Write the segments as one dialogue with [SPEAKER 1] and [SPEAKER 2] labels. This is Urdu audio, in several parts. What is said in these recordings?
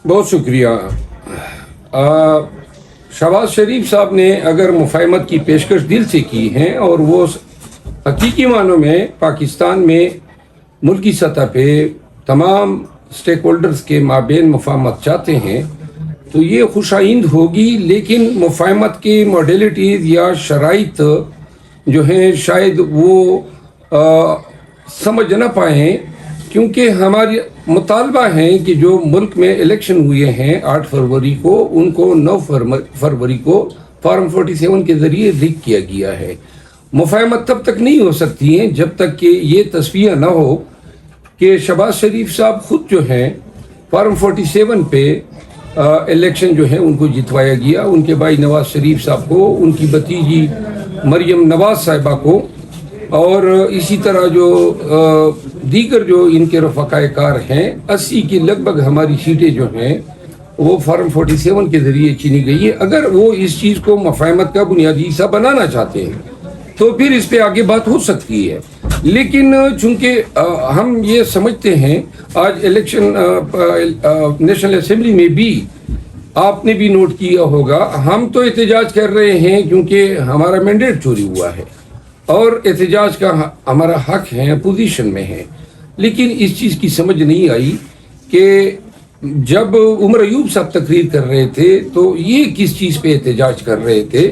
[SPEAKER 1] بہت شکریہ۔ شہباز شریف صاحب نے اگر مفاہمت کی پیشکش دل سے کی ہے اور وہ حقیقی معنوں میں پاکستان میں ملکی سطح پہ تمام سٹیک ہولڈرز کے مابین مفاہمت چاہتے ہیں تو یہ خوش آئند ہوگی، لیکن مفاہمت کی موڈیلٹیز یا شرائط جو ہیں شاید وہ سمجھ نہ پائیں، کیونکہ ہماری مطالبہ ہیں کہ جو ملک میں الیکشن ہوئے ہیں 8 فروری کو، ان کو 9 فروری کو فارم 47 کے ذریعے لیک کیا گیا ہے۔ مفاہمت تب تک نہیں ہو سکتی ہیں جب تک کہ یہ تصفیہ نہ ہو کہ شہباز شریف صاحب خود جو ہیں فارم 47 پہ الیکشن جو ہے ان کو جتوایا گیا، ان کے بھائی نواز شریف صاحب کو، ان کی بھتیجی مریم نواز صاحبہ کو، اور اسی طرح جو دیگر جو ان کے رفقائے کار ہیں، 80 کی لگ بھگ ہماری سیٹیں جو ہیں وہ فارم 47 کے ذریعے چنی گئی ہے۔ اگر وہ اس چیز کو مفاہمت کا بنیادی حصہ بنانا چاہتے ہیں تو پھر اس پہ آگے بات ہو سکتی ہے، لیکن چونکہ ہم یہ سمجھتے ہیں آج الیکشن نیشنل اسمبلی میں بھی آپ نے بھی نوٹ کیا ہوگا، ہم تو احتجاج کر رہے ہیں کیونکہ ہمارا مینڈیٹ چوری ہوا ہے اور احتجاج کا ہمارا حق ہے، پوزیشن میں ہے، لیکن اس چیز کی سمجھ نہیں آئی کہ جب عمر ایوب صاحب تقریر کر رہے تھے تو یہ کس چیز پہ احتجاج کر رہے تھے،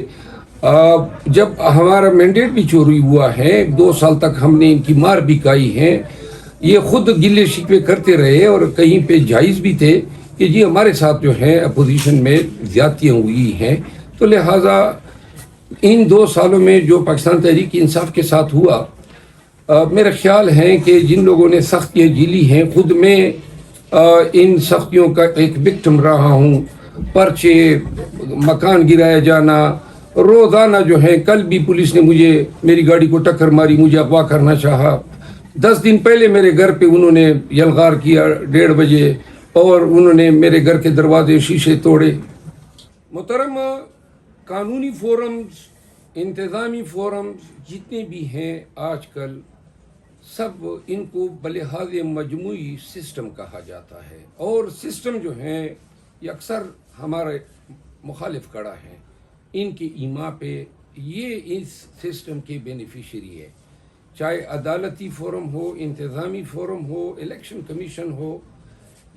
[SPEAKER 1] جب ہمارا مینڈیٹ بھی چوری ہوا ہے، 2 سال تک ہم نے ان کی مار بھی کھائی ہے، یہ خود گلے شکوے کرتے رہے اور کہیں پہ جائز بھی تھے کہ جی ہمارے ساتھ جو ہے اپوزیشن میں زیادتیاں ہوئی ہیں، تو لہٰذا ان 2 سالوں میں جو پاکستان تحریک انصاف کے ساتھ ہوا، میرا خیال ہے کہ جن لوگوں نے سختیاں جھیلی ہیں، خود میں ان سختیوں کا ایک وکٹم رہا ہوں، پرچے، مکان گرایا جانا، روزانہ جو ہے، کل بھی پولیس نے میری گاڑی کو ٹکر ماری، مجھے اغوا کرنا چاہا، 10 دن پہلے میرے گھر پہ انہوں نے یلغار کیا 1:30 بجے اور انہوں نے میرے گھر کے دروازے شیشے توڑے۔ محترم، قانونی فورمز، انتظامی فورمز جتنے بھی ہیں آج کل، سب ان کو بلحاظ مجموعی سسٹم کہا جاتا ہے، اور سسٹم جو ہیں یہ اکثر ہمارے مخالف کڑا ہیں، ان کے ایما پہ یہ اس سسٹم کے بینیفیشری ہے، چاہے عدالتی فورم ہو، انتظامی فورم ہو، الیکشن کمیشن ہو،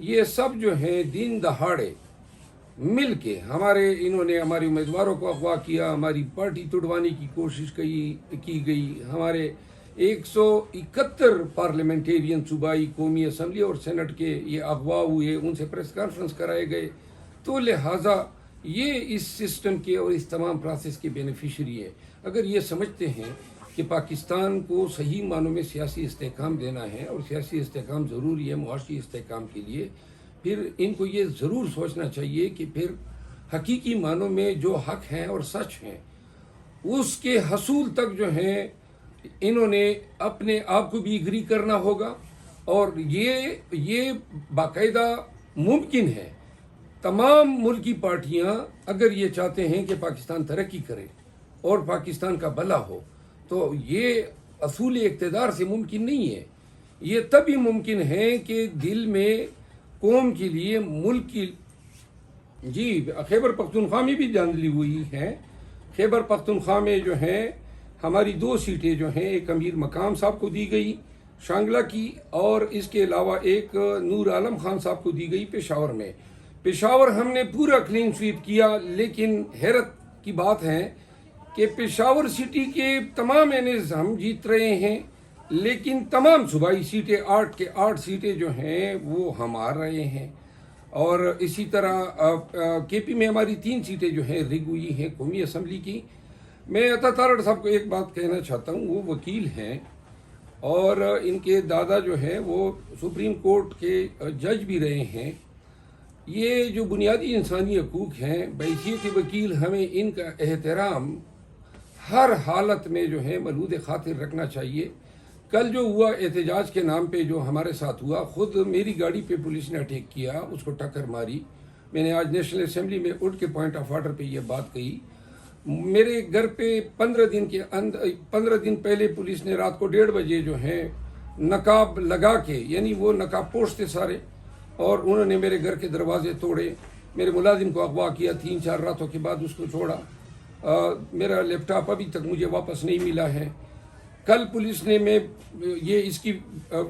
[SPEAKER 1] یہ سب جو ہیں دن دہاڑے مل کے انہوں نے ہمارے امیدواروں کو اغوا کیا، ہماری پارٹی توڑوانے کی کوشش کی گئی، ہمارے 171 پارلیمنٹیرین صوبائی، قومی اسمبلی اور سینٹ کے یہ اغوا ہوئے، ان سے پریس کانفرنس کرائے گئے، تو لہٰذا یہ اس سسٹم کے اور اس تمام پروسیس کے بینیفیشری ہے۔ اگر یہ سمجھتے ہیں کہ پاکستان کو صحیح معنوں میں سیاسی استحکام دینا ہے اور سیاسی استحکام ضروری ہے معاشی استحکام کے لیے، پھر ان کو یہ ضرور سوچنا چاہیے کہ پھر حقیقی معنوں میں جو حق ہیں اور سچ ہیں اس کے حصول تک جو ہیں انہوں نے اپنے آپ کو بھی اگری کرنا ہوگا، اور یہ باقاعدہ ممکن ہے۔ تمام ملکی پارٹیاں اگر یہ چاہتے ہیں کہ پاکستان ترقی کرے اور پاکستان کا بھلا ہو، تو یہ اصول اقتدار سے ممکن نہیں ہے، یہ تبھی ممکن ہے کہ دل میں قوم کے لیے، ملک کی، جی خیبر پختونخوا میں بھی دھاندلی ہوئی ہے۔ خیبر پختونخوا میں جو ہیں ہماری 2 سیٹیں جو ہیں، ایک امیر مقام صاحب کو دی گئی شانگلہ کی، اور اس کے علاوہ ایک نور عالم خان صاحب کو دی گئی پشاور میں۔ پشاور ہم نے پورا کلین سویپ کیا، لیکن حیرت کی بات ہے کہ پشاور سٹی کے تمام اینز ہم جیت رہے ہیں، لیکن تمام صوبائی سیٹیں 8 کے 8 سیٹیں جو ہیں وہ ہم ہار رہے ہیں، اور اسی طرح کے پی میں ہماری 3 سیٹیں جو ہیں رگ ہوئی ہیں قومی اسمبلی کی۔ میں عطا تارڑ صاحب کو ایک بات کہنا چاہتا ہوں، وہ وکیل ہیں اور ان کے دادا جو ہیں وہ سپریم کورٹ کے جج بھی رہے ہیں۔ یہ جو بنیادی انسانی حقوق ہیں، بحیثیت وکیل ہمیں ان کا احترام ہر حالت میں جو ہے ملحوظ خاطر رکھنا چاہیے۔ کل جو ہوا احتجاج کے نام پہ جو ہمارے ساتھ ہوا، خود میری گاڑی پہ پولیس نے اٹیک کیا، اس کو ٹکر ماری۔ میں نے آج نیشنل اسمبلی میں اٹھ کے پوائنٹ آف آرڈر پہ یہ بات کہی۔ میرے گھر پہ 15 دن پہلے پولیس نے رات کو 1:30 بجے جو ہے نقاب لگا کے، یعنی وہ نقاب پوش تھے سارے، اور انہوں نے میرے گھر کے دروازے توڑے، میرے ملازم کو اغوا کیا، 3-4 راتوں کے بعد اس کو چھوڑا۔ میرا لیپ ٹاپ ابھی تک مجھے واپس نہیں ملا ہے۔ کل پولیس نے اس کی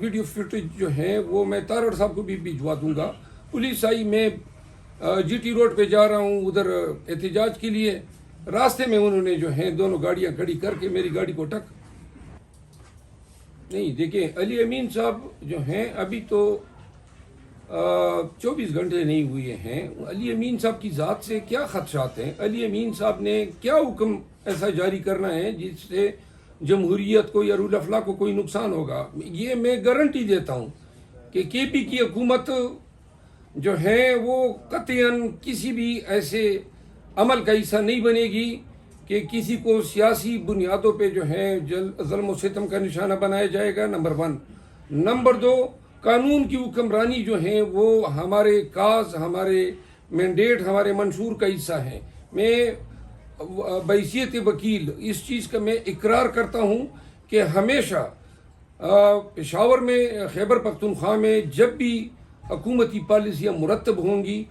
[SPEAKER 1] ویڈیو فوٹیج جو ہیں وہ میں تارڑ صاحب کو بھی بھجوا دوں گا۔ پولیس آئی، میں جی ٹی روڈ پہ جا رہا ہوں ادھر احتجاج کے لیے، راستے میں انہوں نے جو ہیں دونوں گاڑیاں کھڑی کر کے میری گاڑی کو نہیں دیکھیں، علی امین صاحب جو ہیں ابھی تو 24 گھنٹے نہیں ہوئے ہیں۔ علی امین صاحب کی ذات سے کیا خدشات ہیں؟ علی امین صاحب نے کیا حکم ایسا جاری کرنا ہے جس سے جمہوریت کو یا رول آف لا کو کوئی نقصان ہوگا؟ یہ میں گارنٹی دیتا ہوں کہ کے پی کی حکومت جو ہے وہ قطعاً کسی بھی ایسے عمل کا حصہ نہیں بنے گی کہ کسی کو سیاسی بنیادوں پہ جو ہے ظلم و ستم کا نشانہ بنایا جائے گا، نمبر 1۔ نمبر 2، قانون کی حکمرانی جو ہیں وہ ہمارے کاز، ہمارے مینڈیٹ، ہمارے منشور کا حصہ ہیں۔ میں بحیثیت وکیل اس چیز کا میں اقرار کرتا ہوں کہ ہمیشہ پشاور میں، خیبر پختونخوا میں جب بھی حکومتی پالیسیاں مرتب ہوں گی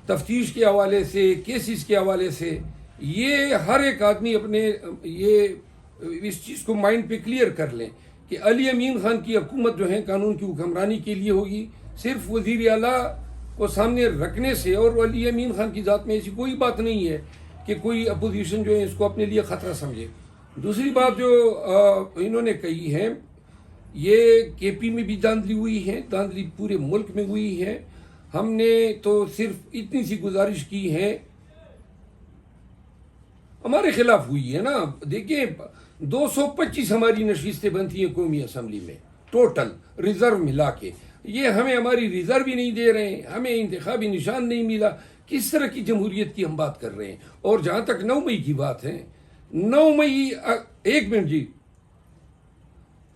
[SPEAKER 1] تفتیش کے حوالے سے، کیسز کے حوالے سے، یہ ہر ایک آدمی اپنے اس چیز کو مائنڈ پہ کلیئر کر لیں کہ علی امین خان کی حکومت جو ہے قانون کی حکمرانی کے لیے ہوگی۔ صرف وزیر اعلیٰ کو سامنے رکھنے سے، اور علی امین خان کی ذات میں ایسی کوئی بات نہیں ہے کہ کوئی اپوزیشن جو ہے اس کو اپنے لیے خطرہ سمجھے۔ دوسری بات جو انہوں نے کہی ہے، یہ کے پی میں بھی دھاندلی ہوئی ہے، دھاندلی پورے ملک میں ہوئی ہے۔ ہم نے تو صرف اتنی سی گزارش کی ہے، ہمارے خلاف ہوئی ہے نا۔ دیکھیں 225 ہماری نشستیں بنتی ہیں قومی اسمبلی میں ٹوٹل ریزرو ملا کے، یہ ہمیں ہماری ریزرو بھی نہیں دے رہے ہیں، ہمیں انتخابی نشان نہیں ملا۔ کس طرح کی جمہوریت کی ہم بات کر رہے ہیں؟ اور جہاں تک 9 مئی کی بات ہے، 9 مئی 1 منٹ جی،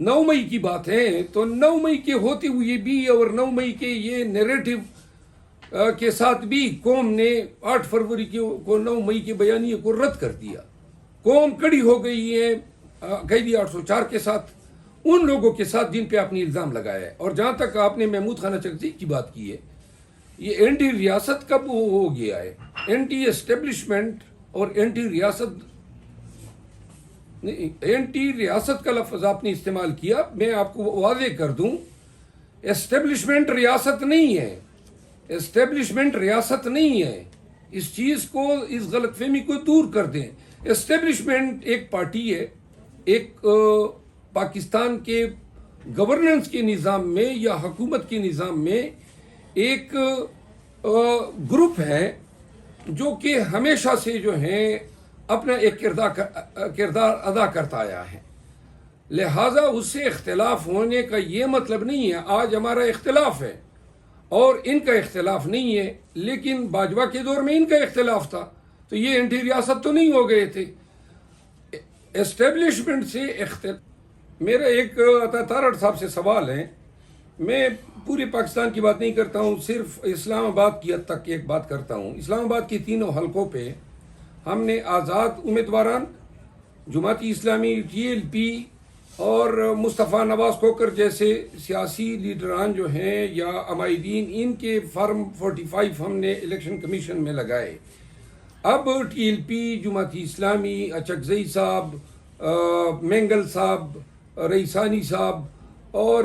[SPEAKER 1] 9 مئی کی بات ہے تو 9 مئی کے ہوتے ہوئے بھی اور 9 مئی کے یہ نیریٹو کے ساتھ بھی قوم نے 8 فروری کو 9 مئی کے بیانیے کو رد کر دیا۔ قوم کڑی ہو گئی ہے قیدی 804 کے ساتھ، ان لوگوں کے ساتھ جن پہ آپ نے الزام لگایا ہے۔ اور جہاں تک آپ نے محمود خانہ چکزئی کی بات کی ہے، یہ اینٹی ریاست کب ہو گیا ہے؟ اینٹی اسٹیبلشمنٹ اور اینٹی ریاست، اینٹی ریاست کا لفظ آپ نے استعمال کیا، میں آپ کو واضح کر دوں، اسٹیبلشمنٹ ریاست نہیں ہے، اسٹیبلشمنٹ ریاست نہیں ہے۔ اس چیز کو، اس غلط فہمی کو دور کر دیں۔ اسٹیبلشمنٹ ایک پارٹی ہے، ایک پاکستان کے گورننس کے نظام میں یا حکومت کے نظام میں ایک گروپ ہے جو کہ ہمیشہ سے جو ہے اپنا ایک کردار ادا کرتا آیا ہے، لہٰذا اس سے اختلاف ہونے کا یہ مطلب نہیں ہے۔ آج ہمارا اختلاف ہے اور ان کا اختلاف نہیں ہے، لیکن باجوہ کے دور میں ان کا اختلاف تھا تو یہ اینٹی ریاست تو نہیں ہو گئے تھے۔ اسٹیبلشمنٹ سے میرا ایک تارڑ صاحب سے سوال ہے، میں پورے پاکستان کی بات نہیں کرتا ہوں، صرف اسلام آباد کی حد تک ایک بات کرتا ہوں۔ اسلام آباد کے تینوں حلقوں پہ ہم نے آزاد امیدواران، جماعتی اسلامی، ٹی ایل پی اور مصطفیٰ نواز کھوکر جیسے سیاسی لیڈران جو ہیں یا عمائدین، ان کے فارم 45 ہم نے الیکشن کمیشن میں لگائے۔ اب ٹی ایل پی، جماعتی اسلامی، چکزئی صاحب، مینگل صاحب، رئیسانی صاحب اور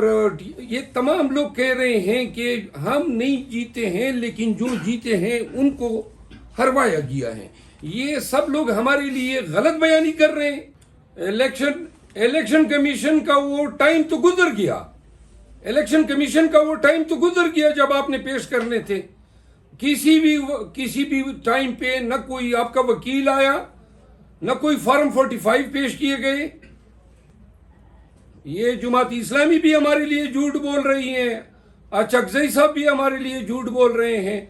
[SPEAKER 1] یہ تمام لوگ کہہ رہے ہیں کہ ہم نہیں جیتے ہیں لیکن جو جیتے ہیں ان کو ہروایا گیا ہے۔ یہ سب لوگ ہمارے لیے غلط بیانی کر رہے ہیں۔ الیکشن کمیشن کا وہ ٹائم تو گزر گیا، الیکشن کمیشن کا وہ ٹائم تو گزر گیا جب آپ نے پیش کرنے تھے۔ کسی بھی ٹائم پہ نہ کوئی آپ کا وکیل آیا، نہ کوئی فارم 45 پیش کیے گئے۔ یہ جماعتی اسلامی بھی ہمارے لیے جھوٹ بول رہی ہیں، چکزئی صاحب بھی ہمارے لیے جھوٹ بول رہے ہیں۔